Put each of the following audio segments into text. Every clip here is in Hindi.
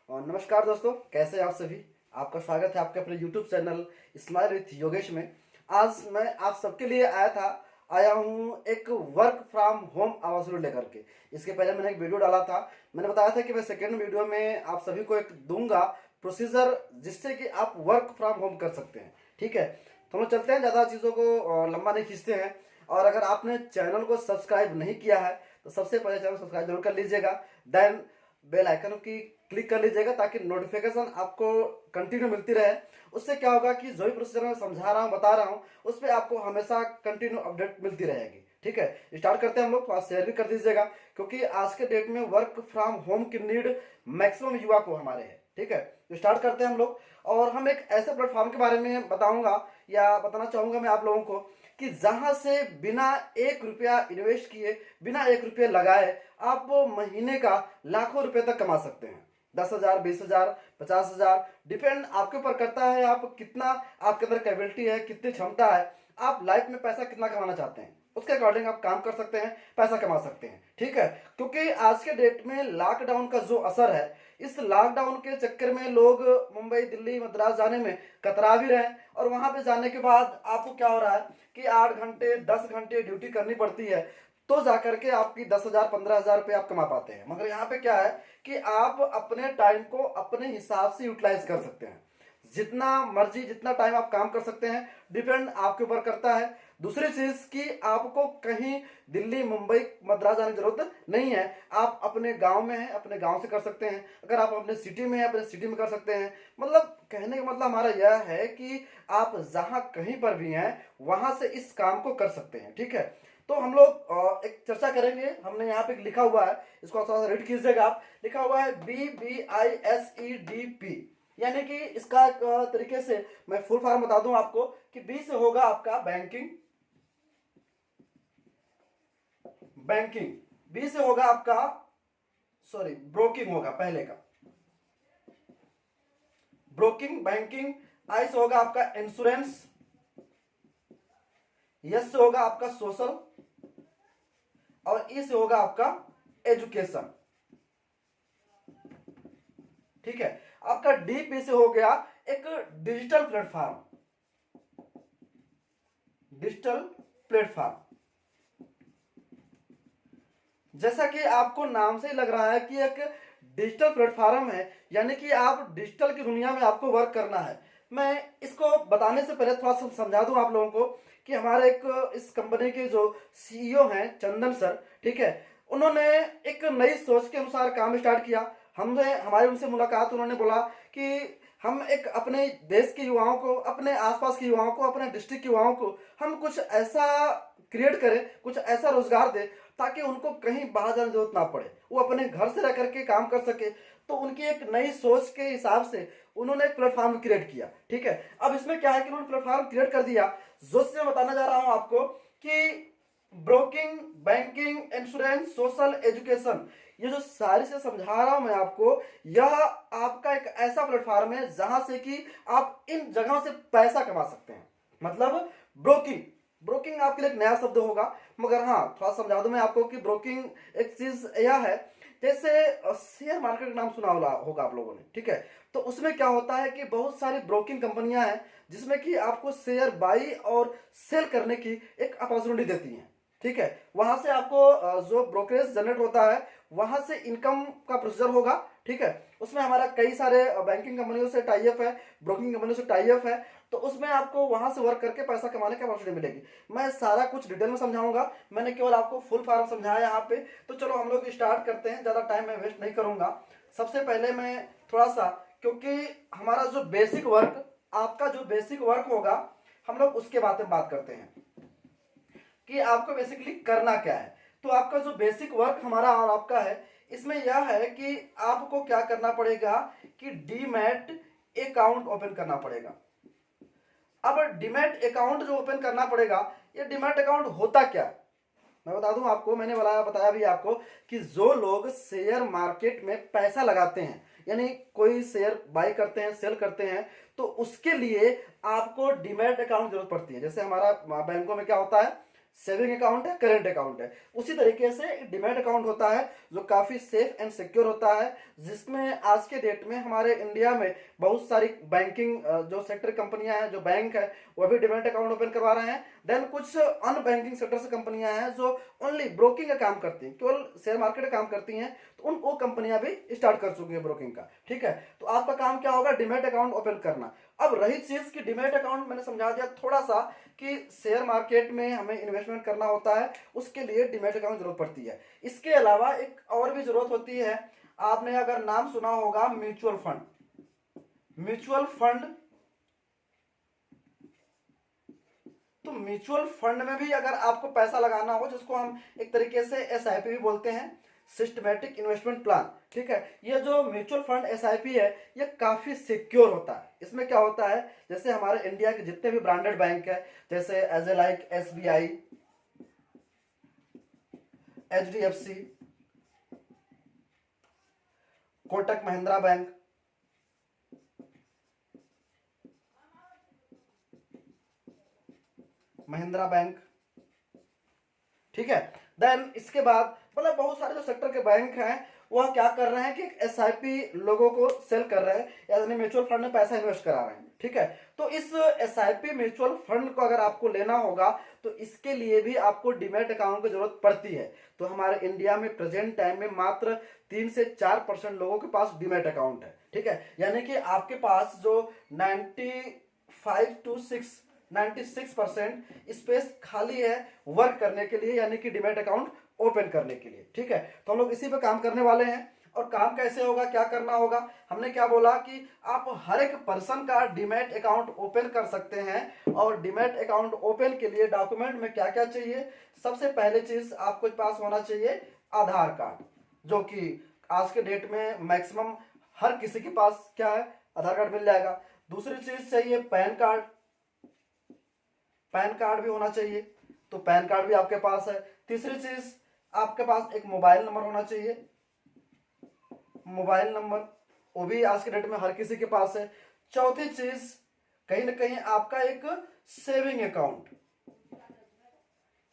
और नमस्कार दोस्तों, कैसे हैं आप सभी। आपका स्वागत है आपके अपने YouTube channel smile with Yogesh में। आज मैं आप सबके लिए आया हूँ एक वर्क फ्रॉम होम आवाज़ लेकर के। इसके पहले मैंने एक वीडियो डाला था। मैंने बताया था कि मैं सेकेंड वीडियो में आप सभी को एक दूंगा प्रोसीजर, जिससे कि आप वर्क फ्रॉम होम कर सकते हैं। ठीक है, तो हम लोग चलते हैं, ज़्यादा चीज़ों को लंबा नहीं खींचते हैं। और अगर आपने चैनल को सब्सक्राइब नहीं किया है तो सबसे पहले चैनल सब्सक्राइब जरूर कर लीजिएगा। देन बेल आइकन की क्लिक कर लीजिएगा ताकि नोटिफिकेशन आपको कंटिन्यू मिलती रहे। उससे क्या होगा कि जो भी प्रोसीजर मैं समझा रहा हूँ, बता रहा हूँ, उस पर आपको हमेशा कंटिन्यू अपडेट मिलती रहेगी। ठीक है, स्टार्ट करते हैं हम लोग। तो आप शेयर भी कर दीजिएगा, क्योंकि आज के डेट में वर्क फ्रॉम होम की नीड मैक्सिमम युवा को हमारे है। ठीक है, तो स्टार्ट करते हैं हम लोग। और हम एक ऐसे प्लेटफॉर्म के बारे में बताऊंगा या बताना चाहूंगा मैं आप लोगों को कि जहां से बिना 1 रुपया इन्वेस्ट किए, बिना 1 रुपये लगाए आप महीने का लाखों रुपए तक कमा सकते हैं। 10,000, 20,000, 50,000, डिपेंड आपके ऊपर करता है आप कितना, आपके अंदर कैपेबिलिटी है, कितनी क्षमता है, आप लाइफ में पैसा कितना कमाना चाहते हैं, उसके अकॉर्डिंग आप काम कर सकते हैं, पैसा कमा सकते हैं। ठीक है, क्योंकि आज के डेट में लॉकडाउन का जो असर है, इस लॉकडाउन के चक्कर में लोग मुंबई, दिल्ली, मद्रास जाने में कतरा भी रहे हैं। और वहां पे जाने के बाद आपको क्या हो रहा है कि 8 घंटे 10 घंटे ड्यूटी करनी पड़ती है, तो जाकर के आपकी 10,000 15,000 रुपये आप कमा पाते हैं। मगर यहाँ पे क्या है कि आप अपने टाइम को अपने हिसाब से यूटिलाइज कर सकते हैं। जितना मर्जी, जितना टाइम आप काम कर सकते हैं, डिपेंड आपके ऊपर करता है। दूसरी चीज कि आपको कहीं दिल्ली, मुंबई, मद्रास जाने की जरूरत नहीं है। आप अपने गांव में हैं, अपने गांव से कर सकते हैं। अगर आप अपने सिटी में हैं, अपने सिटी में कर सकते हैं। मतलब कहने का मतलब हमारा यह है कि आप जहां कहीं पर भी हैं वहां से इस काम को कर सकते हैं। ठीक है, तो हम लोग एक चर्चा करेंगे। हमने यहाँ पे लिखा हुआ है, इसको थोड़ा सा रीड कीजिएगा आप। लिखा हुआ है BBISEDP, यानी कि इसका एक तरीके से मैं फुल फॉर्म बता दूं आपको कि बी से होगा आपका बैंकिंग, बैंकिंग। बी से होगा आपका, सॉरी, ब्रोकिंग होगा पहले का, ब्रोकिंग, बैंकिंग। आई से होगा आपका इंश्योरेंस। यस से होगा आपका सोशल। और ई से होगा आपका एजुकेशन। ठीक है, आपका डीपी से हो गया एक डिजिटल प्लेटफॉर्म, डिजिटल प्लेटफॉर्म। जैसा कि आपको नाम से ही लग रहा है कि एक डिजिटल प्लेटफॉर्म है, यानी कि आप डिजिटल की दुनिया में आपको वर्क करना है। मैं इसको बताने से पहले थोड़ा सा समझा दूं आप लोगों को कि हमारे एक इस कंपनी के जो सीईओ हैं चंदन सर, ठीक है, उन्होंने एक नई सोच के अनुसार काम स्टार्ट किया। हमने हमारी उनसे मुलाकात, उन्होंने बोला कि हम एक अपने देश के युवाओं को, अपने आसपास के युवाओं को, अपने डिस्ट्रिक्ट के युवाओं को हम कुछ ऐसा क्रिएट करें, कुछ ऐसा रोजगार दें ताकि उनको कहीं बाहर जाने की जरूरत ना पड़े, वो अपने घर से रह करके काम कर सके। तो उनकी एक नई सोच के हिसाब से उन्होंने एक प्लेटफॉर्म क्रिएट किया। ठीक है, अब इसमें क्या है कि उन्होंने प्लेटफॉर्म क्रिएट कर दिया, जो से मैं बताना जा रहा हूं आपको कि broking, banking, insurance, social, education, ये जो सारी से समझा रहा हूं मैं आपको, यह आपका एक ऐसा प्लेटफॉर्म है जहां से कि आप इन जगहों से पैसा कमा सकते हैं। मतलब ब्रोकिंग, ब्रोकिंग आपके लिए एक नया शब्द होगा, मगर हाँ थोड़ा समझा दूं मैं आपको कि ब्रोकिंग एक चीज यह है, जैसे शेयर मार्केट का नाम सुना होगा आप लोगों ने। ठीक है, तो उसमें क्या होता है कि बहुत सारी ब्रोकिंग कंपनियां हैं जिसमें कि आपको शेयर बाई और सेल करने की एक अपॉर्चुनिटी देती हैं। ठीक है, वहां से आपको जो ब्रोकरेज जनरेट होता है वहां से इनकम का प्रोसीजर होगा। ठीक है, उसमें हमारा कई सारे बैंकिंग कंपनियों से टाई अप है, ब्रोकिंग कंपनियों से टाई अप है, तो उसमें आपको वहां से वर्क करके पैसा कमाने की अपॉर्चुनिटी मिलेगी। मैं सारा कुछ डिटेल में समझाऊंगा, मैंने केवल आपको फुल फॉर्म समझाया यहाँ पे। तो चलो हम लोग स्टार्ट करते हैं, ज्यादा टाइम मैं वेस्ट नहीं करूंगा। सबसे पहले मैं थोड़ा सा, क्योंकि हमारा जो बेसिक वर्क, आपका जो बेसिक वर्क होगा, हम लोग उसके बारे में बात करते हैं कि आपको बेसिकली करना क्या है। तो आपका जो बेसिक वर्क हमारा और आपका है, इसमें यह है कि आपको क्या करना पड़ेगा कि डीमैट अकाउंट ओपन करना पड़ेगा। अब डीमैट अकाउंट जो ओपन करना पड़ेगा, ये डीमैट अकाउंट होता क्या है मैं बता दूं आपको। मैंने बताया भी आपको कि जो लोग शेयर मार्केट में पैसा लगाते हैं, यानी कोई शेयर बाई करते हैं, सेल करते हैं, तो उसके लिए आपको डीमैट अकाउंट जरूरत पड़ती है। जैसे हमारा बैंकों में क्या होता है, सेविंग अकाउंट है, करेंट अकाउंट है। उसी तरीके से डिमैट अकाउंट होता है जो काफ़ी सेफ एंड सिक्योर होता है, जिसमें आज के डेट में हमारे इंडिया में बहुत सारी बैंकिंग जो सेक्टर कंपनियां हैं, जो बैंक है, वो भी डिमैट अकाउंट ओपन करवा रहे हैं। देन कुछ अन बैंकिंग सेक्टर से कंपनियां हैं जो ओनली ब्रोकिंग का काम करती हैं, केवल शेयर मार्केट का काम करती हैं, तो उन वो कंपनियां भी स्टार्ट कर चुकी हैं ब्रोकिंग का। ठीक है, तो आपका काम क्या होगा, डिमैट अकाउंट ओपन करना। अब रही चीज की डिमैट अकाउंट मैंने समझा दिया थोड़ा सा कि शेयर मार्केट में हमें इन्वेस्टमेंट करना होता है, उसके लिए डिमैट अकाउंट जरूरत पड़ती है। इसके अलावा एक और भी जरूरत होती है, आपने अगर नाम सुना होगा म्यूचुअल फंड। म्यूचुअल फंड, तो म्यूचुअल फंड में भी अगर आपको पैसा लगाना हो, जिसको हम एक तरीके से एसआईपी भी बोलते हैं, सिस्टमैटिक इन्वेस्टमेंट प्लान। ठीक है, ये जो म्यूचुअल फंड एसआईपी है, ये काफी सिक्योर होता है। इसमें क्या होता है, जैसे हमारे इंडिया के जितने भी ब्रांडेड बैंक है, जैसे as a like SBI, HDFC, Kotak Mahindra bank, Mahindra bank. ठीक है, देन इसके बाद मतलब बहुत सारे जो सेक्टर के बैंक हैं, वह क्या कर रहे हैं कि एसआईपी लोगों को सेल कर रहे हैं, यानी म्यूचुअल फंड में पैसा इन्वेस्ट करा रहे हैं। ठीक है, तो इस एसआईपी म्यूचुअल फंड को अगर आपको लेना होगा, तो इसके लिए भी आपको डिमैट अकाउंट की जरूरत पड़ती है। तो हमारे इंडिया में प्रेजेंट टाइम में मात्र 3 से 4% लोगों के पास डिमैट अकाउंट है। ठीक है, यानी कि आपके पास जो 96% स्पेस खाली है वर्क करने के लिए, यानी कि डिमैट अकाउंट ओपन करने के लिए। ठीक है, तो हम लोग इसी पे काम करने वाले हैं। और काम कैसे होगा, क्या करना होगा, हमने क्या बोला कि आप हर एक पर्सन का डिमैट अकाउंट ओपन कर सकते हैं। और डिमैट अकाउंट ओपन के लिए डॉक्यूमेंट में क्या क्या चाहिए, सबसे पहले चीज आपके पास होना चाहिए आधार कार्ड, जो कि आज के डेट में मैक्सिमम हर किसी के पास क्या है, आधार कार्ड मिल जाएगा। दूसरी चीज चाहिए पैन कार्ड, पैन कार्ड भी होना चाहिए, तो पैन कार्ड भी आपके पास है। तीसरी चीज आपके पास एक मोबाइल नंबर होना चाहिए, मोबाइल नंबर, वो भी आज के डेट में हर किसी के पास है। चौथी चीज कहीं ना कहीं आपका एक सेविंग अकाउंट,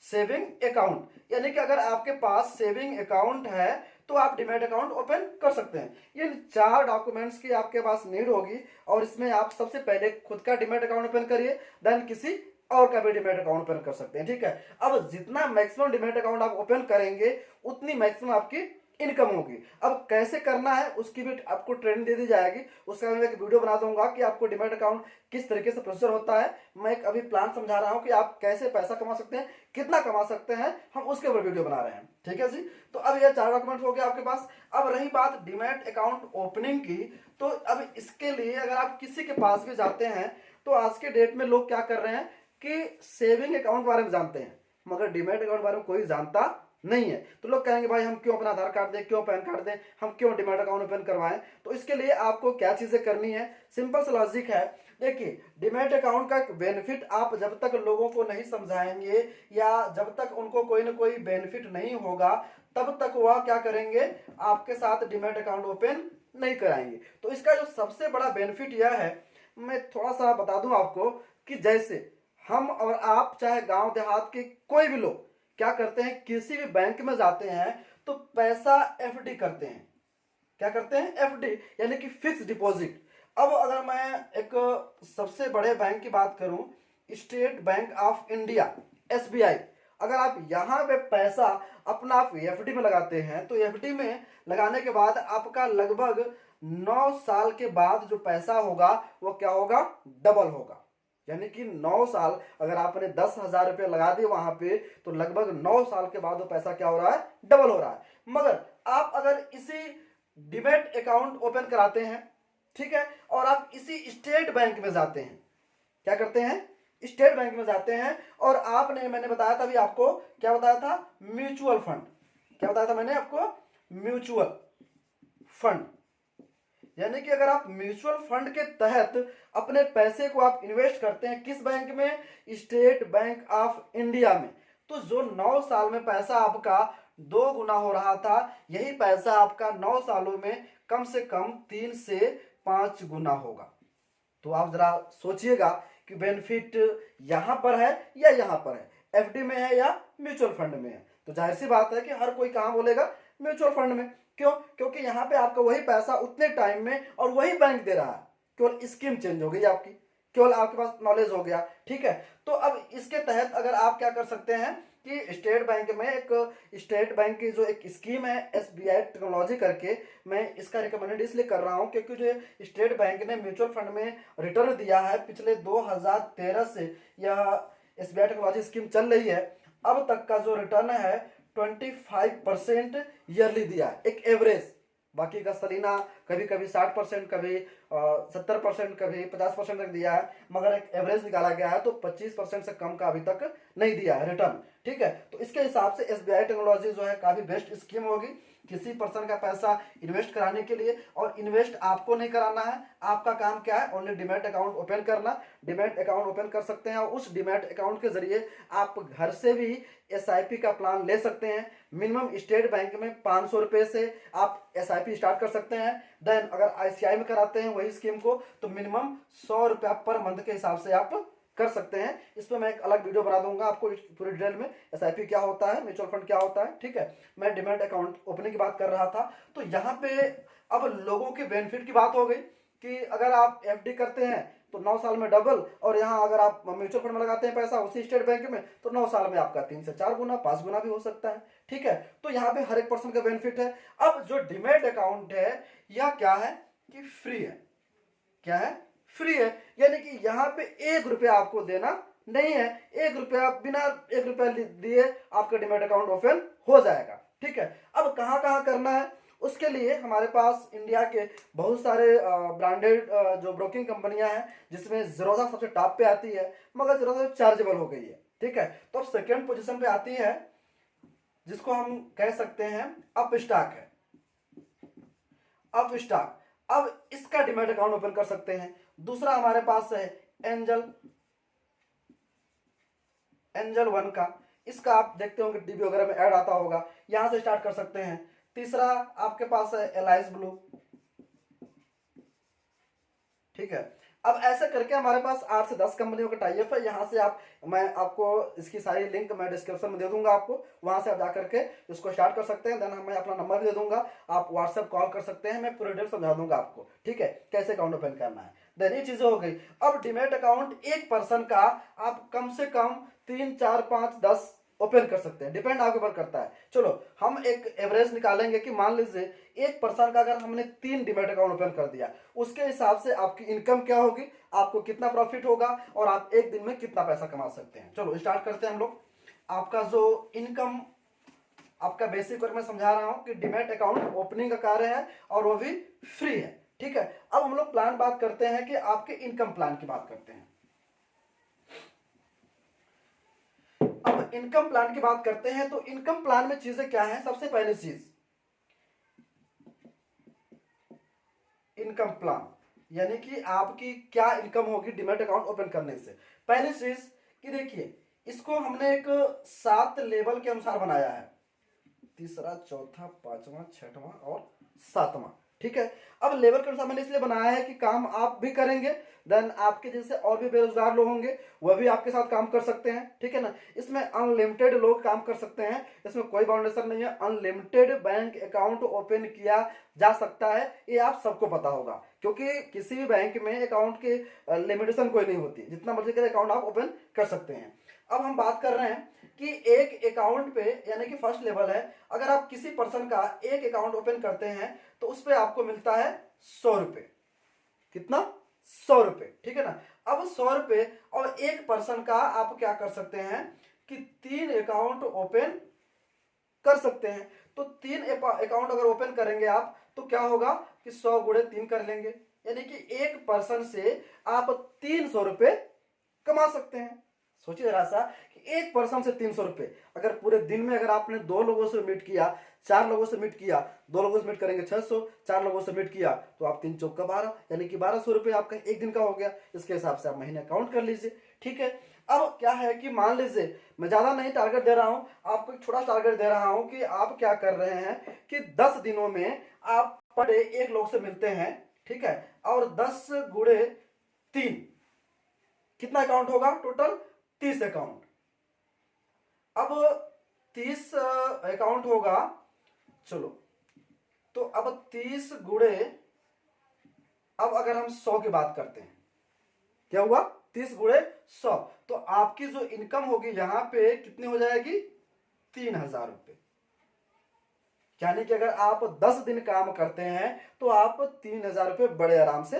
सेविंग अकाउंट, यानी कि अगर आपके पास सेविंग अकाउंट है तो आप डिमैट अकाउंट ओपन कर सकते हैं। ये 4 डॉक्यूमेंट्स की आपके पास नीड होगी, और इसमें आप सबसे पहले खुद का डिमैट अकाउंट ओपन करिए, देन किसी और का भी डिमैट अकाउंट ओपन कर सकते हैं। ठीक है, अब जितना मैक्सिमम डिमैट अकाउंट आप ओपन करेंगे, उतनी मैक्सिमम आपकी इनकम होगी। अब कैसे करना है उसकी भी आपको ट्रेनिंग दे दी जाएगी, उसका मैं एक वीडियो बना दूंगा कि आपको डिमैट अकाउंट किस तरीके से प्रोसीजर होता है। मैं एक अभी प्लान समझा रहा हूं कि आप कैसे पैसा कमा सकते हैं, कितना कमा सकते हैं, हम उसके ऊपर वीडियो बना रहे हैं। ठीक है जी, तो अब ये 4 डॉक्यूमेंट हो गए आपके पास। अब रही बात डिमैट अकाउंट ओपनिंग की, तो अब इसके लिए अगर आप किसी के पास भी जाते हैं, तो आज के डेट में लोग क्या कर रहे हैं कि सेविंग अकाउंट बारे में जानते हैं, मगर डिमैट अकाउंट बारे में कोई जानता नहीं है। तो लोग कहेंगे भाई हम क्यों अपना आधार कार्ड दें, क्यों पैन कार्ड दें, हम क्यों डिमैट अकाउंट ओपन करवाएं। तो इसके लिए आपको क्या चीजें करनी है, सिंपल सा लॉजिक है। देखिए, डिमैट अकाउंट का बेनिफिट आप जब तक लोगों को नहीं समझाएंगे, या जब तक उनको कोई ना कोई बेनिफिट नहीं होगा, तब तक वह क्या करेंगे, आपके साथ डिमैट अकाउंट ओपन नहीं कराएंगे। तो इसका जो सबसे बड़ा बेनिफिट यह है, मैं थोड़ा सा बता दूं आपको, कि जैसे हम और आप चाहे गांव देहात के कोई भी लोग क्या करते हैं, किसी भी बैंक में जाते हैं तो पैसा एफडी करते हैं। क्या करते हैं, एफडी, यानी कि फिक्स डिपॉजिट। अब अगर मैं एक सबसे बड़े बैंक की बात करूं, state bank of India, SBI, अगर आप यहां पे पैसा अपना आप एफडी में लगाते हैं, तो एफडी में लगाने के बाद आपका लगभग 9 साल के बाद जो पैसा होगा वो क्या होगा, डबल होगा। यानी कि 9 साल, अगर आपने 10,000 रुपये लगा दिए वहां पे, तो लगभग 9 साल के बाद वो पैसा क्या हो रहा है, डबल हो रहा है। मगर आप अगर इसी डिमैट अकाउंट ओपन कराते हैं, ठीक है, और आप इसी स्टेट बैंक में जाते हैं, क्या करते हैं, स्टेट बैंक में जाते हैं, और आपने, मैंने बताया था अभी आपको, क्या बताया था, म्यूचुअल फंड, क्या बताया था मैंने आपको, म्यूचुअल फंड, यानी कि अगर आप म्यूचुअल फंड के तहत अपने पैसे को आप इन्वेस्ट करते हैं, किस बैंक में, स्टेट बैंक ऑफ इंडिया में, तो जो 9 साल में पैसा आपका 2 गुना हो रहा था, यही पैसा आपका 9 सालों में कम से कम 3 से 5 गुना होगा। तो आप जरा सोचिएगा कि बेनिफिट यहां पर है या यहां पर है। एफडी में है या म्यूचुअल फंड में है। तो जाहिर सी बात है कि हर कोई कहाँ बोलेगा, म्यूचुअल फंड में। क्यों? क्योंकि यहाँ पे आपका वही पैसा उतने टाइम में और वही बैंक दे रहा है, केवल स्कीम चेंज हो गई आपकी, केवल आपके पास नॉलेज हो गया। ठीक है, तो अब इसके तहत अगर आप क्या कर सकते हैं कि स्टेट बैंक में एक स्टेट बैंक की जो एक स्कीम है एसबीआई टेक्नोलॉजी करके, मैं इसका रिकमेंडेड इसलिए कर रहा हूं क्योंकि जो स्टेट बैंक ने म्यूचुअल फंड में रिटर्न दिया है पिछले 2013 से यह एसबीआई टेक्नोलॉजी स्कीम चल रही है, अब तक का जो रिटर्न है 25% ईयरली दिया है, एक एवरेज। बाकी का सलीना कभी कभी 60%, कभी 70%, कभी 50% तक दिया है, मगर एक एवरेज निकाला गया है तो 25% से कम का अभी तक नहीं दिया है रिटर्न। ठीक है, तो इसके हिसाब से एसबीआई टेक्नोलॉजी जो है काफी बेस्ट स्कीम होगी किसी पर्सन का पैसा इन्वेस्ट कराने के लिए। और इन्वेस्ट आपको नहीं कराना है, आपका काम क्या है, ओनली डीमैट अकाउंट ओपन करना। डीमैट अकाउंट ओपन कर सकते हैं और उस डीमैट अकाउंट के जरिए आप घर से भी एसआईपी का प्लान ले सकते हैं। मिनिमम स्टेट बैंक में 500 रुपए से आप एसआईपी स्टार्ट कर सकते हैं। देन अगर आईसीआई में कराते हैं वही स्कीम को तो मिनिमम 100 रुपया पर मंथ के हिसाब से आप कर सकते हैं। इस पर मैं एक अलग वीडियो बना दूंगा आपको पूरी डिटेल में, एसआईपी क्या होता है, म्यूचुअल फंड क्या होता है। ठीक है, मैं डीमैट अकाउंट ओपनिंग की बात कर रहा था। तो यहाँ पे अब लोगों के बेनिफिट की बात हो गई कि अगर आप एफडी करते हैं तो 9 साल में डबल, और यहाँ अगर आप म्यूचुअल फंड में लगाते हैं पैसा उसी स्टेट बैंक में तो 9 साल में आपका 3 से 4 गुना 5 गुना भी हो सकता है। ठीक है, तो यहाँ पे हर एक पर्सन का बेनिफिट है। अब जो डीमैट अकाउंट है यह क्या है कि फ्री है। क्या है? फ्री है, यानी कि यहाँ पे 1 रुपया आपको देना नहीं है, 1 रुपया बिना 1 रुपया दिए आपका डीमैट अकाउंट ओपन हो जाएगा। ठीक है, अब कहाँ कहाँ करना है उसके लिए हमारे पास इंडिया के बहुत सारे ब्रांडेड जो ब्रोकिंग कंपनियां हैं, जिसमें ज़ीरोधा सबसे टॉप पे आती है, मगर ज़ीरोधा चार्जेबल हो गई है। ठीक है, तो अब सेकेंड पोजीशन पे आती है जिसको हम कह सकते हैं अप स्टॉक है, अप स्टॉक। अब इसका डीमैट अकाउंट ओपन कर सकते हैं। दूसरा हमारे पास है एंजल, एंजल वन का, इसका आप देखते होंगे टीवी वगैरह में ऐड आता होगा, यहां से स्टार्ट कर सकते हैं। तीसरा आपके पास है एलाइस ब्लू। ठीक है, अब ऐसे करके हमारे पास 8 से 10 कंपनियों का टाइप है। यहाँ से आप, मैं आपको इसकी सारी लिंक मैं डिस्क्रिप्शन में दे दूंगा आपको, वहां से आप जाकर के इसको स्टार्ट कर सकते हैं। देन मैं अपना नंबर भी दे दूंगा, आप व्हाट्सएप कॉल कर सकते हैं, मैं पूरी डिटेल समझा दूंगा आपको। ठीक है, कैसे अकाउंट ओपन करना है। देन ये चीजें हो गई। अब डीमैट अकाउंट एक पर्सन का आप कम से कम 3 4 5 10 ओपन कर सकते हैं, डिपेंड आपके ऊपर करता है। चलो हम एक एवरेज निकालेंगे कि मान लीजिए एक पर्सन का अगर हमने 3 डीमैट अकाउंट ओपन कर दिया, उसके हिसाब से आपकी इनकम क्या होगी, आपको कितना प्रॉफिट होगा और आप एक दिन में कितना पैसा कमा सकते हैं। चलो स्टार्ट करते हैं हम लोग। आपका जो इनकम, आपका बेसिक वर्क मैं समझा रहा हूं कि डीमैट अकाउंट ओपनिंग का कार्य है और वो भी फ्री है। ठीक है, अब हम लोग प्लान बात करते हैं कि आपके इनकम प्लान की बात करते हैं। अब इनकम प्लान की बात करते हैं तो इनकम प्लान में चीजें क्या है। सबसे पहली चीज इनकम प्लान, यानी कि आपकी क्या इनकम होगी डीमैट अकाउंट ओपन करने से। पहली चीज कि देखिए, इसको हमने एक 7 लेवल के अनुसार बनाया है, तीसरा, चौथा, पांचवा, छठवां और सातवां। ठीक है, अब लेवल के अनुसार मैंने इसलिए बनाया है कि काम आप भी करेंगे, देन आपके जैसे और भी बेरोजगार लोग होंगे वह भी आपके साथ काम कर सकते हैं। ठीक है ना, इसमें अनलिमिटेड लोग काम कर सकते हैं, इसमें कोई बाउंडेशन नहीं है। अनलिमिटेड बैंक अकाउंट ओपन किया जा सकता है, ये आप सबको पता होगा, क्योंकि किसी भी बैंक में अकाउंट की लिमिटेशन कोई नहीं होती, जितना मर्जी करे अकाउंट आप ओपन कर सकते हैं। अब हम बात कर रहे हैं कि एक अकाउंट पे, यानी कि फर्स्ट लेवल है, अगर आप किसी पर्सन का एक अकाउंट ओपन करते हैं तो उस पे आपको मिलता है 100 रुपए। कितना? 100 रुपए। ठीक है ना, अब 100 रुपए और एक पर्सन का आप क्या कर सकते हैं कि 3 अकाउंट ओपन कर सकते हैं। तो 3 अकाउंट अगर ओपन करेंगे आप तो क्या होगा कि 100 गुणे 3 कर लेंगे, यानी कि एक पर्सन से आप 300 रुपए कमा सकते हैं। सोचिए जरा सा कि एक पर्सन से 300 रुपए, अगर पूरे दिन में अगर आपने 2 लोगों से मीट किया, 4 लोगों से मीट किया, 2 लोगों से मीट करेंगे 600, 4 लोगों से मीट किया तो आप 3 चौक का 12, यानी कि 1200 रुपए आपका एक दिन का हो गया। इसके हिसाब से आप महीने काउंट कर लीजिए। ठीक है, अब क्या है कि मान लीजिए मैं ज्यादा नहीं टारगेट दे रहा हूं आपको, एक छोटा टारगेट दे रहा हूं कि आप क्या कर रहे हैं कि 10 दिनों में आप पर डे एक लोग से मिलते हैं। ठीक है, और 10 गुणे 3 कितना अकाउंट होगा टोटल? 30 अकाउंट। अब 30 अकाउंट होगा, चलो तो अब 30 गुणे, अब अगर हम 100 की बात करते हैं, क्या हुआ 30 गुणे 100, तो आपकी जो इनकम होगी यहां पे कितनी हो जाएगी 3000 रुपये। यानी कि अगर आप 10 दिन काम करते हैं तो आप 3000 रुपये बड़े आराम से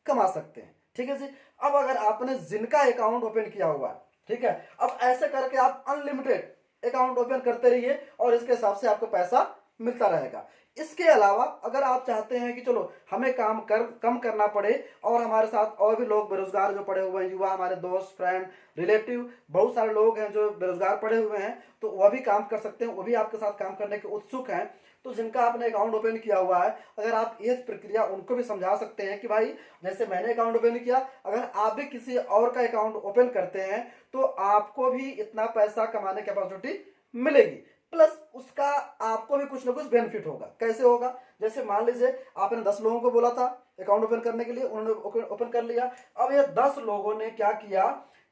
कमा सकते हैं। ठीक है जी। अब अगर आपने जिनका अकाउंट ओपन किया हुआ है, ठीक है, अब ऐसे करके आप अनलिमिटेड अकाउंट ओपन करते रहिए और इसके हिसाब से आपको पैसा मिलता रहेगा। इसके अलावा अगर आप चाहते हैं कि चलो हमें काम कम करना पड़े और हमारे साथ और भी लोग बेरोजगार जो पड़े हुए हैं, युवा, हमारे दोस्त, फ्रेंड, रिलेटिव, बहुत सारे लोग हैं जो बेरोजगार पड़े हुए हैं, तो वह भी काम कर सकते हैं, वो भी आपके साथ काम करने के उत्सुक हैं। तो जिनका आपने अकाउंट ओपन किया हुआ है, अगर आप ये प्रक्रिया उनको भी समझा सकते हैं कि भाई जैसे मैंने अकाउंट ओपन किया, अगर आप भी किसी और का अकाउंट ओपन करते हैं तो आपको भी इतना पैसा कमाने की अपॉर्चुनिटी मिलेगी, प्लस उसका आपको भी कुछ ना कुछ बेनिफिट होगा। कैसे होगा, जैसे मान लीजिए आपने 10 लोगों को बोला था अकाउंट ओपन करने के लिए, उन्होंने ओपन कर लिया। अब ये 10 लोगों ने क्या किया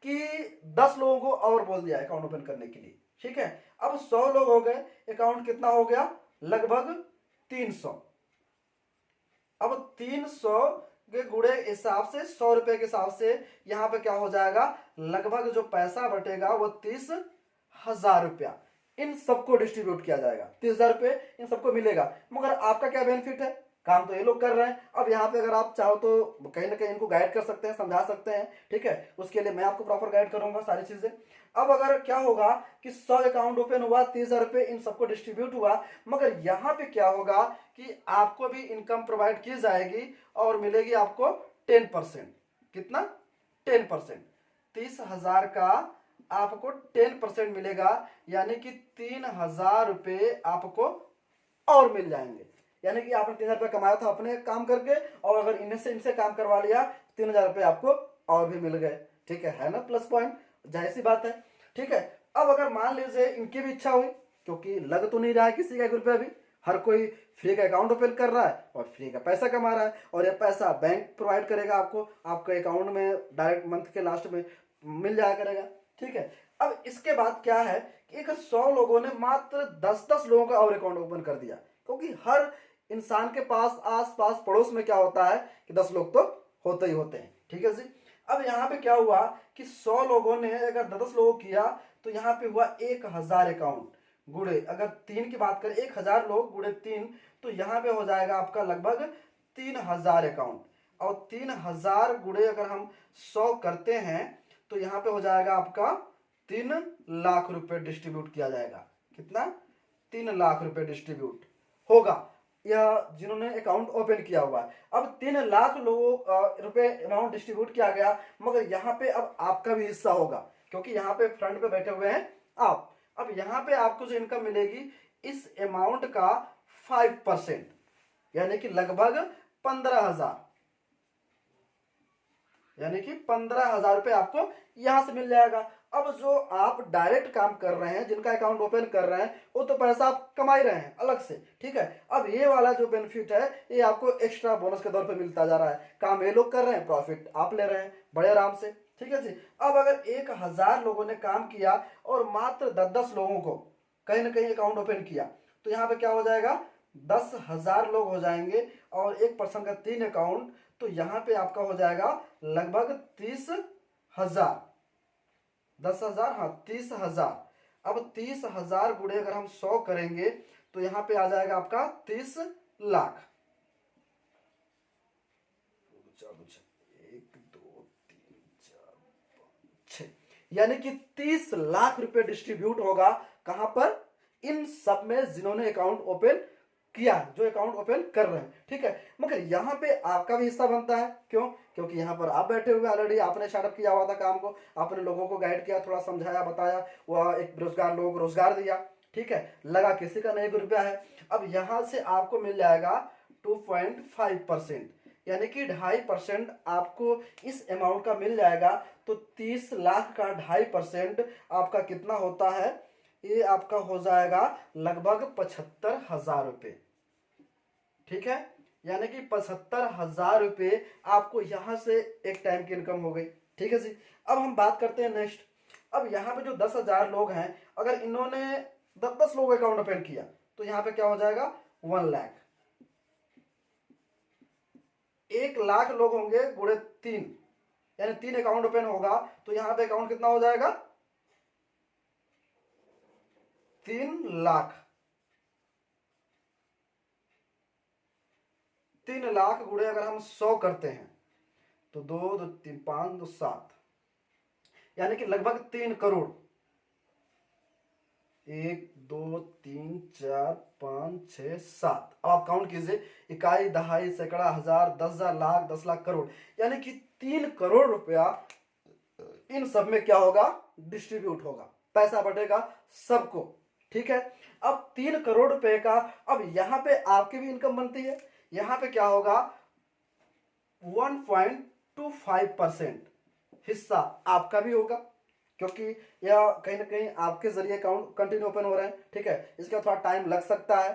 कि 10 लोगों को और बोल दिया अकाउंट ओपन करने के लिए, ठीक है। अब 100 लोग हो गए, अकाउंट कितना हो गया लगभग 300। अब 300 के गुणे हिसाब से 100 रुपए के हिसाब से यहां पे क्या हो जाएगा, लगभग जो पैसा बटेगा वो 30,000 रुपया इन सबको डिस्ट्रीब्यूट किया जाएगा। 30,000 रुपये इन सबको मिलेगा, मगर आपका क्या बेनिफिट है, काम तो ये लोग कर रहे हैं। अब यहाँ पे अगर आप चाहो तो कहीं ना कहीं इनको गाइड कर सकते हैं, समझा सकते हैं, ठीक है, उसके लिए मैं आपको प्रॉपर गाइड करूंगा सारी चीजें। अब अगर क्या होगा कि 100 अकाउंट ओपन हुआ, 30,000 रुपये इन सबको डिस्ट्रीब्यूट हुआ, मगर यहाँ पे क्या होगा कि आपको भी इनकम प्रोवाइड की जाएगी और मिलेगी आपको 10%। कितना 10%, 30,000 का आपको 10% मिलेगा, यानी कि 3,000 रुपये आपको और मिल जाएंगे। यानी कि आपने 3,000 रुपये कमाया था अपने काम करके, और अगर इनसे काम करवा लिया 3,000 रुपये आपको और भी मिल गए। ठीक है ना, प्लस पॉइंट, जाहिर सी बात है। ठीक है। अब अगर मान लीजिए इनकी भी इच्छा हुई, क्योंकि लग तो नहीं रहा है किसी का 1 रुपया भी, हर कोई फ्री का अकाउंट ओपन कर रहा है और फ्री का पैसा कमा रहा है, और ये पैसा बैंक प्रोवाइड करेगा आपको, आपके अकाउंट में डायरेक्ट मंथ के लास्ट में मिल जाया करेगा। ठीक है। अब इसके बाद क्या है कि एक 100 लोगों ने मात्र 10-10 लोगों का और अकाउंट ओपन कर दिया, क्योंकि हर इंसान के पास आस पास पड़ोस में क्या होता है कि 10 लोग तो होते ही होते हैं। ठीक है जी। अब यहाँ पे क्या हुआ कि 100 लोगों ने अगर 10 लोगों किया तो यहाँ पे हुआ 1,000 अकाउंट गुणे, अगर 3 की बात करें 1,000 लोग गुणे 3, तो यहाँ पे हो जाएगा आपका लगभग 3,000 अकाउंट, और 3,000 गुणे अगर हम 100 करते हैं तो यहाँ पे हो जाएगा आपका 3 लाख रुपए डिस्ट्रीब्यूट किया जाएगा। कितना, 3 लाख रुपए डिस्ट्रीब्यूट होगा या जिन्होंने अकाउंट ओपन किया हुआ है। अब 3 लाख लोगों रुपए अमाउंट डिस्ट्रीब्यूट किया गया, मगर यहाँ पे अब आपका भी हिस्सा होगा, क्योंकि यहाँ पे फ्रंट पे बैठे हुए हैं आप। अब यहाँ पे आपको जो इनकम मिलेगी इस अमाउंट का 5%, यानी कि लगभग 15,000, यानी कि 15,000 रुपए आपको यहां से मिल जाएगा। अब जो आप डायरेक्ट काम कर रहे हैं, जिनका अकाउंट ओपन कर रहे हैं, वो तो पैसा आप कमा ही रहे हैं अलग से। ठीक है। अब ये वाला जो बेनिफिट है ये आपको एक्स्ट्रा बोनस के तौर पे मिलता जा रहा है। काम ये लोग कर रहे हैं, प्रॉफिट आप ले रहे हैं बड़े आराम से। ठीक है जी। अब अगर 1,000 लोगों ने काम किया और मात्र 10-10 लोगों को कहीं ना कहीं अकाउंट ओपन किया, तो यहाँ पे क्या हो जाएगा, 10,000 लोग हो जाएंगे और एक पर्सन का 3 अकाउंट, तो यहाँ पे आपका हो जाएगा लगभग 30,000। 10,000, हाँ 30,000। अब 30,000 गुणे अगर हम 100 करेंगे तो यहाँ पे आ जाएगा आपका 30 लाख। 1 2 3 4 5 6, यानी कि 30 लाख रुपए डिस्ट्रीब्यूट होगा कहां पर, इन सब में जिन्होंने अकाउंट ओपन किया, जो अकाउंट ओपन कर रहे हैं। ठीक है। मगर यहाँ पे आपका भी हिस्सा बनता है, क्यों, क्योंकि यहाँ पर आप बैठे हुए ऑलरेडी, आपने स्टार्टअप किया हुआ था काम को, आपने लोगों को गाइड किया, थोड़ा समझाया बताया, वह एक बेरोजगार लोग रोजगार दिया। ठीक है। लगा किसी का नहीं 1 रुपया है। अब यहाँ से आपको मिल जाएगा 2.5%, यानी कि 2.5% आपको इस अमाउंट का मिल जाएगा। तो 30 लाख का 2.5% आपका कितना होता है, ये आपका हो जाएगा लगभग 75,000 रुपये। ठीक है। यानी कि 75,000 रुपये आपको यहां से एक टाइम की इनकम हो गई। ठीक है जी। अब हम बात करते हैं नेक्स्ट। अब यहाँ पे जो 10,000 लोग हैं, अगर इन्होंने 10 लोग अकाउंट ओपन किया तो यहाँ पे क्या हो जाएगा 1 लाख। 1 लाख लोग होंगे गुणे 3, यानी 3 अकाउंट ओपन होगा तो यहाँ पे अकाउंट कितना हो जाएगा 3 लाख। 3 लाख गुणे अगर हम 100 करते हैं तो 2 2 3 5 2 7, यानी कि लगभग 3 करोड़। 1 2 3 4 5 6 7, अब आप काउंट कीजिए, इकाई, दहाई, सैकड़ा, हजार, 10,000, लाख, 10 लाख, करोड़, यानी कि 3 करोड़ रुपया इन सब में क्या होगा डिस्ट्रीब्यूट होगा, पैसा बटेगा सबको। ठीक है, अब 3 करोड़ रुपए का, अब यहां पे आपकी भी इनकम बनती है, यहां पे क्या होगा 1.25% हिस्सा आपका भी होगा, क्योंकि यह कहीं ना कहीं आपके जरिए अकाउंट कंटिन्यू ओपन हो रहा है। ठीक है, इसका थोड़ा टाइम लग सकता है,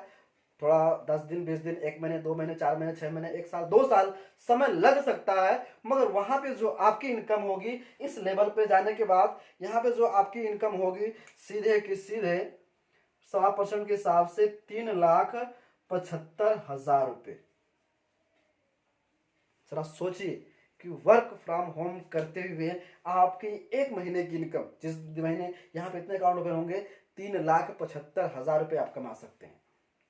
थोड़ा 10 दिन 20 दिन, 1 महीने 2 महीने 4 महीने 6 महीने 1 साल 2 साल समय लग सकता है, मगर वहां पे जो आपकी इनकम होगी इस लेवल पे जाने के बाद, यहाँ पे जो आपकी इनकम होगी सीधे की सीधे 100% के हिसाब से 3,75,000 रुपये। जरा सोचिए कि वर्क फ्रॉम होम करते हुए आपकी 1 महीने की इनकम, जिस महीने यहाँ पे इतने अकाउंट ओपन होंगे 3,75,000 रुपये आप कमा सकते हैं।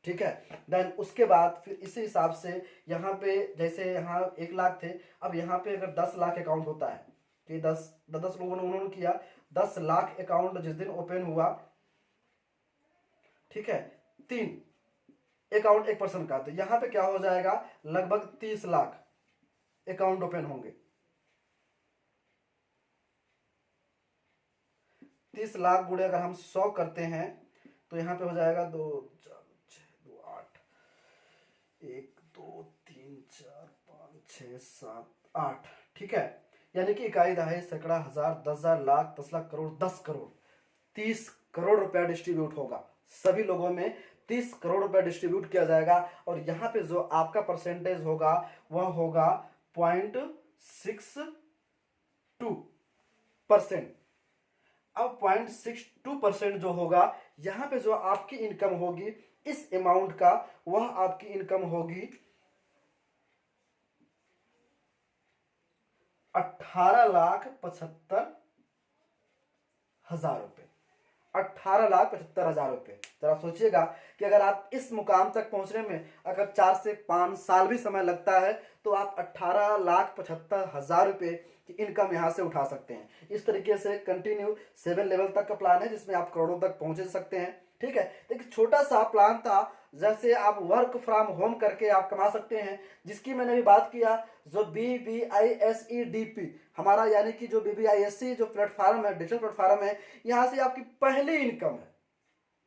ठीक है, देन उसके बाद फिर इसी हिसाब से यहाँ पे जैसे यहाँ 1 लाख थे, अब यहाँ पे अगर 10 लाख अकाउंट होता है कि 10 लोगों ने उन्होंने किया 10 लाख अकाउंट जिस दिन ओपन हुआ, ठीक है, 3 अकाउंट 1 पर्सन का, तो यहाँ पे क्या हो जाएगा लगभग 30 लाख अकाउंट ओपन होंगे। 30 लाख गुणे अगर हम 100 करते हैं तो यहाँ पे हो जाएगा 2 4 6 2 8, 1 2 3 4 5 6 7 8। ठीक है, यानी कि इकाई, दहाई, सैकड़ा, हजार, 10,000, लाख, 10 लाख, करोड़, 10 करोड़, 30 करोड़ रुपया डिस्ट्रीब्यूट होगा, सभी लोगों में 30 करोड़ रुपया डिस्ट्रीब्यूट किया जाएगा। और यहाँ पे जो आपका परसेंटेज होगा वह होगा 0.62%। अब 0.62% जो होगा, यहां पे जो आपकी इनकम होगी इस अमाउंट का, वह आपकी इनकम होगी 18,75,000 रुपये। 18,75,000 रुपये। जरा सोचिएगा कि अगर आप इस मुकाम तक पहुंचने में अगर 4 से 5 साल भी समय लगता है तो आप 18,75,000 रुपये की इनकम यहां से उठा सकते हैं। इस तरीके से कंटिन्यू 7 लेवल तक का प्लान है जिसमें आप करोड़ों तक पहुंच सकते हैं। ठीक है, एक छोटा सा प्लान था, जैसे आप वर्क फ्रॉम होम करके आप कमा सकते हैं, जिसकी मैंने भी बात किया। जो BBISEDP हमारा, यानी कि जो BBISC जो प्लेटफॉर्म है, डिजिटल प्लेटफॉर्म है, यहाँ से आपकी पहली इनकम है।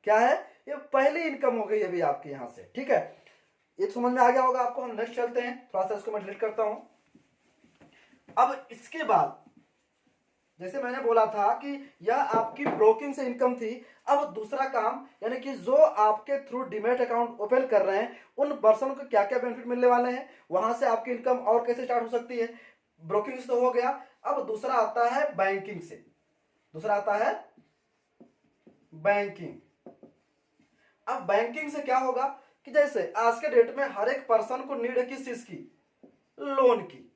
क्या है ये? पहली इनकम हो गई अभी आपकी यहाँ से। ठीक है, ये समझ में आ गया होगा आपको। हम नेक्स्ट चलते हैं, थोड़ा सा इसको मैं डिलीट करता हूं। अब इसके बाद जैसे मैंने बोला था कि यह आपकी ब्रोकिंग से इनकम थी। अब दूसरा काम, यानी कि जो आपके थ्रू डीमैट अकाउंट ओपन कर रहे हैं उन पर्सन को क्या क्या बेनिफिट मिलने वाले हैं, वहां से आपकी इनकम और कैसे स्टार्ट हो सकती है। ब्रोकिंग से तो हो गया, अब दूसरा आता है बैंकिंग से। दूसरा आता है बैंकिंग। अब बैंकिंग से क्या होगा कि जैसे आज के डेट में हर एक पर्सन को नीड है किस चीज की? लोन की।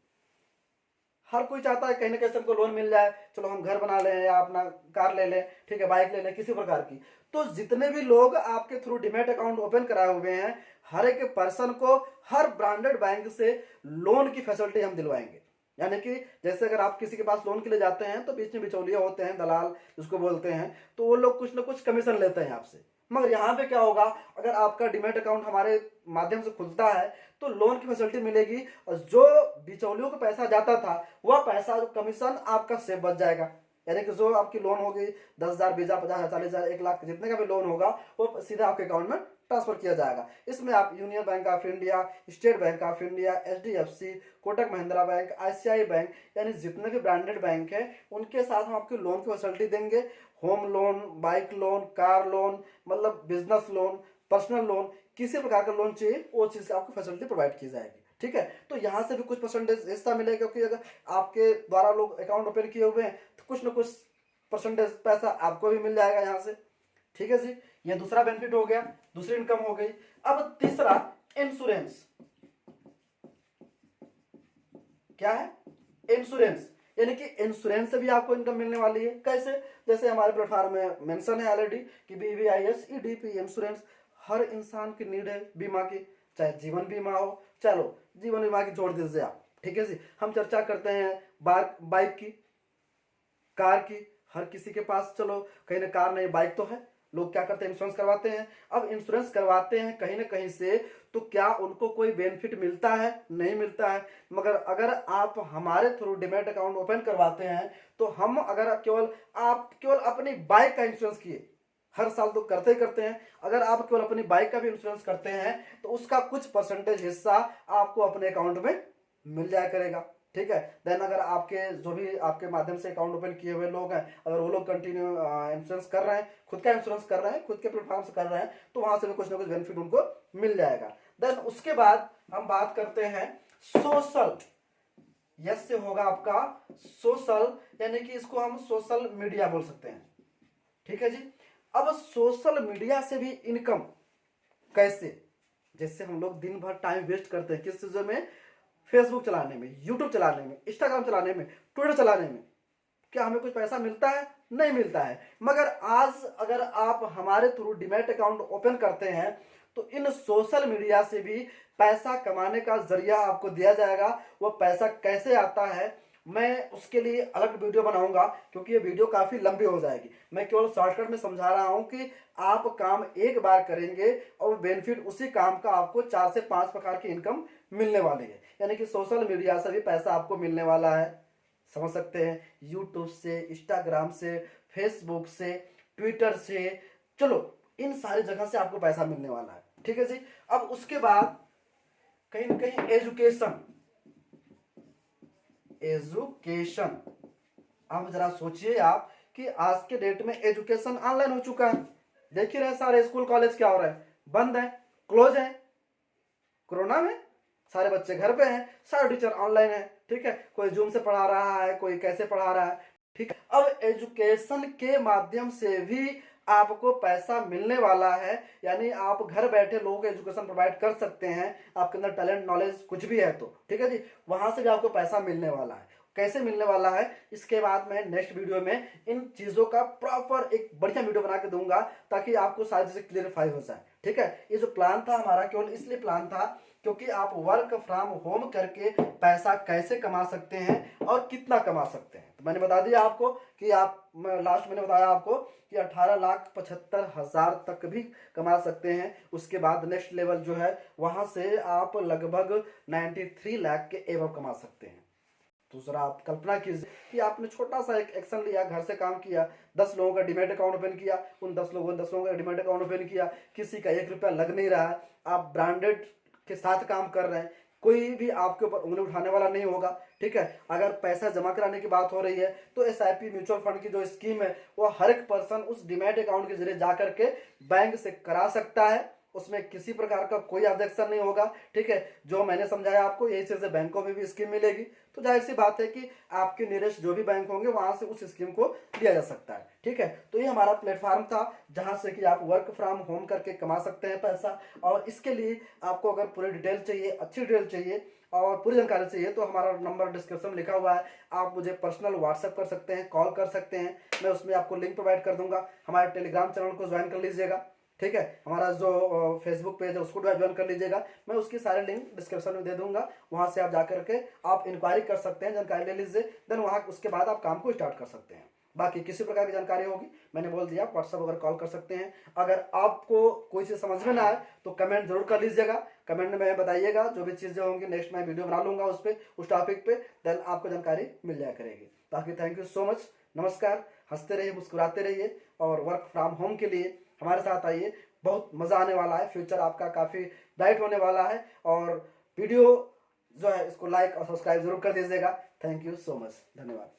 हर कोई चाहता है कहीं ना कहीं सबको लोन मिल जाए, चलो हम घर बना लें या अपना कार ले लें, ठीक है, बाइक ले लें, किसी प्रकार की। तो जितने भी लोग आपके थ्रू डीमैट अकाउंट ओपन कराए हुए हैं, हर एक पर्सन को हर ब्रांडेड बैंक से लोन की फैसिलिटी हम दिलवाएंगे। यानी कि जैसे अगर आप किसी के पास लोन के लिए जाते हैं तो बीच में बिचौलिया होते हैं, दलाल जिसको बोलते हैं, तो वो लोग कुछ ना कुछ कमीशन लेते हैं आपसे। मगर यहाँ पे क्या होगा, अगर आपका डीमैट अकाउंट हमारे माध्यम से खुलता है तो लोन की फैसिलिटी मिलेगी, और जो बिचौलियों को पैसा जाता था वह पैसा, जो कमीशन आपका सेफ बच जाएगा। यानी कि जो आपकी लोन होगी 10,000, 20,000, 50,000, 40,000, 1 लाख, जितने का भी लोन होगा वो सीधा आपके अकाउंट में ट्रांसफर किया जाएगा। इसमें आप union bank of India, state bank of India, HDFC, Kotak Mahindra bank, ICICI bank, यानी जितने भी ब्रांडेड बैंक है उनके साथ हम आपको लोन की फैसिलिटी देंगे। Home loan, bike loan, car loan, मतलब बिजनेस लोन, पर्सनल लोन, किसी प्रकार का लोन चाहिए वो चीज आपको फैसिलिटी प्रोवाइड की जाएगी। ठीक है, तो यहाँ से भी कुछ परसेंटेज हिस्सा मिलेगा, क्योंकि अगर आपके द्वारा लोग अकाउंट ओपन किए हुए हैं तो कुछ ना कुछ परसेंटेज पैसा आपको भी मिल जाएगा यहाँ से। ठीक है जी, ये दूसरा बेनिफिट हो गया, दूसरी इनकम हो गई। अब तीसरा इंश्योरेंस। क्या है? इंश्योरेंस, यानी कि इंश्योरेंस से भी आपको इनकम मिलने वाली है। कैसे? जैसे हमारे प्लेटफॉर्म में मेंशन है ऑलरेडी कि BVIS EDP इंश्योरेंस हर इंसान की नीड है बीमा की, चाहे जीवन बीमा हो। चलो जीवन बीमा की छोड़ दीजिए आप, ठीक है जी। हम चर्चा करते हैं बाइक की, कार की। हर किसी के पास चलो कहीं ना कार नहीं, बाइक तो है। लोग क्या करते हैं? इंश्योरेंस करवाते हैं। अब इंश्योरेंस करवाते हैं कहीं ना कहीं से, तो क्या उनको कोई बेनिफिट मिलता है? नहीं मिलता है। मगर अगर आप हमारे थ्रू डीमैट अकाउंट ओपन करवाते हैं तो हम अगर आप केवल अपनी बाइक का इंश्योरेंस किए, हर साल तो करते ही करते हैं, अगर आप केवल अपनी बाइक का भी इंश्योरेंस करते हैं तो उसका कुछ परसेंटेज हिस्सा आपको अपने अकाउंट में मिल जाया करेगा। ठीक है। देन अगर आपके जो भी आपके माध्यम से अकाउंट ओपन किए हुए लोग हैं, अगर वो लोग कंटिन्यू इंश्योरेंस कर रहे हैं, खुद का इंश्योरेंस कर रहे हैं, खुद के प्लेटफॉर्म से कर रहे हैं, तो वहां से भी कुछ ना कुछ बेनिफिट उनको मिल जाएगा। देन उसके बाद हम बात करते हैं सोशल। यस से होगा आपका सोशल, यानी कि इसको हम सोशल मीडिया बोल सकते हैं। ठीक है जी। अब सोशल मीडिया से भी इनकम कैसे? जैसे हम लोग दिन भर टाइम वेस्ट करते हैं किस चीजों में? फेसबुक चलाने में, यूट्यूब चलाने में, इंस्टाग्राम चलाने में, ट्विटर चलाने में। क्या हमें कुछ पैसा मिलता है? नहीं मिलता है। मगर आज अगर आप हमारे थ्रू डीमैट अकाउंट ओपन करते हैं तो इन सोशल मीडिया से भी पैसा कमाने का जरिया आपको दिया जाएगा। वो पैसा कैसे आता है मैं उसके लिए अलग वीडियो बनाऊंगा, क्योंकि ये वीडियो काफी लंबी हो जाएगी। मैं केवल शॉर्टकट में समझा रहा हूं कि आप काम एक बार करेंगे और बेनिफिट उसी काम का आपको 4 से 5 प्रकार की इनकम मिलने वाली है। यानी कि सोशल मीडिया से भी पैसा आपको मिलने वाला है, समझ सकते हैं। यूट्यूब से, इंस्टाग्राम से, फेसबुक से, ट्विटर से, चलो इन सारी जगह से आपको पैसा मिलने वाला है। ठीक है जी। अब उसके बाद कहीं ना कहीं एजुकेशन। अब जरा सोचिए आप कि आज के डेट में एजुकेशन ऑनलाइन हो चुका है। देख ही रहे सारे स्कूल कॉलेज क्या हो रहे हैं, बंद है, क्लोज है। कोरोना में सारे बच्चे घर पे हैं, सारे टीचर ऑनलाइन है। ठीक है, कोई जूम से पढ़ा रहा है, कोई कैसे पढ़ा रहा है। ठीक है। अब एजुकेशन के माध्यम से भी आपको पैसा मिलने वाला है, यानी आप घर बैठे लोगों को एजुकेशन प्रोवाइड कर सकते हैं। आपके अंदर टैलेंट, नॉलेज कुछ भी है तो ठीक है जी, वहां से भी आपको पैसा मिलने वाला है। कैसे मिलने वाला है इसके बाद मैं नेक्स्ट वीडियो में इन चीजों का प्रॉपर एक बढ़िया वीडियो बना के दूंगा, ताकि आपको सारी चीजें क्लियरिफाई हो जाए। ठीक है। ये जो प्लान था हमारा केवल इसलिए प्लान था क्योंकि आप वर्क फ्रॉम होम करके पैसा कैसे कमा सकते हैं और कितना कमा सकते हैं। तो मैंने बता दिया आपको कि आप लास्ट मैंने बताया आपको कि 18,75,000 तक भी कमा सकते हैं। उसके बाद नेक्स्ट लेवल जो है वहां से आप लगभग 93 लाख के एवं कमा सकते हैं। दूसरा आप कल्पना कीजिए कि आपने छोटा सा एक एक्शन लिया, घर से काम किया, 10 लोगों का डीमैट अकाउंट ओपन किया, उन 10 लोगों का डीमैट अकाउंट ओपन किया, किसी का 1 रुपया लग नहीं रहा है, आप ब्रांडेड के साथ काम कर रहे हैं, कोई भी आपके ऊपर उंगली उठाने वाला नहीं होगा। ठीक है। अगर पैसा जमा कराने की बात हो रही है तो SIP म्यूचुअल फंड की जो स्कीम है वो हर एक पर्सन उस डीमैट अकाउंट के जरिए जाकर के बैंक से करा सकता है। उसमें किसी प्रकार का कोई ऑब्जेक्शन नहीं होगा। ठीक है। जो मैंने समझाया आपको यही चीजें बैंकों में भी स्कीम मिलेगी, तो जाहिर सी बात है कि आपके नियरेस्ट जो भी बैंक होंगे वहां से उस स्कीम को लिया जा सकता है। ठीक है। तो ये हमारा प्लेटफॉर्म था जहां से कि आप वर्क फ्रॉम होम करके कमा सकते हैं पैसा। और इसके लिए आपको अगर पूरी डिटेल चाहिए, अच्छी डिटेल चाहिए और पूरी जानकारी चाहिए तो हमारा नंबर डिस्क्रिप्शन में लिखा हुआ है। आप मुझे पर्सनल व्हाट्सएप कर सकते हैं, कॉल कर सकते हैं, मैं उसमें आपको लिंक प्रोवाइड कर दूंगा। हमारे टेलीग्राम चैनल को ज्वाइन कर लीजिएगा। ठीक है। हमारा जो फेसबुक पेज है उसको ज्वाइन कर लीजिएगा, मैं उसकी सारे लिंक डिस्क्रिप्शन में दे दूंगा। वहां से आप जाकर के आप इंक्वायरी कर सकते हैं, जानकारी ले लीजिए। देन वहां उसके बाद आप काम को स्टार्ट कर सकते हैं। बाकी किसी प्रकार की जानकारी होगी मैंने बोल दिया, व्हाट्सएप वगैरह कॉल कर सकते हैं। अगर आपको कोई चीज समझ में ना आए तो कमेंट जरूर कर लीजिएगा, कमेंट में बताइएगा। जो भी चीजें होंगी नेक्स्ट मैं वीडियो बना लूंगा उस पर, उस टॉपिक पे, देन आपको जानकारी मिल जाया करेगी। बाकी थैंक यू सो मच, नमस्कार। हंसते रहिए, मुस्कुराते रहिए और वर्क फ्रॉम होम के लिए हमारे साथ आइए, बहुत मजा आने वाला है। फ्यूचर आपका काफी ब्राइट होने वाला है। और वीडियो जो है इसको लाइक और सब्सक्राइब जरूर कर दीजिएगा। थैंक यू सो मच, धन्यवाद।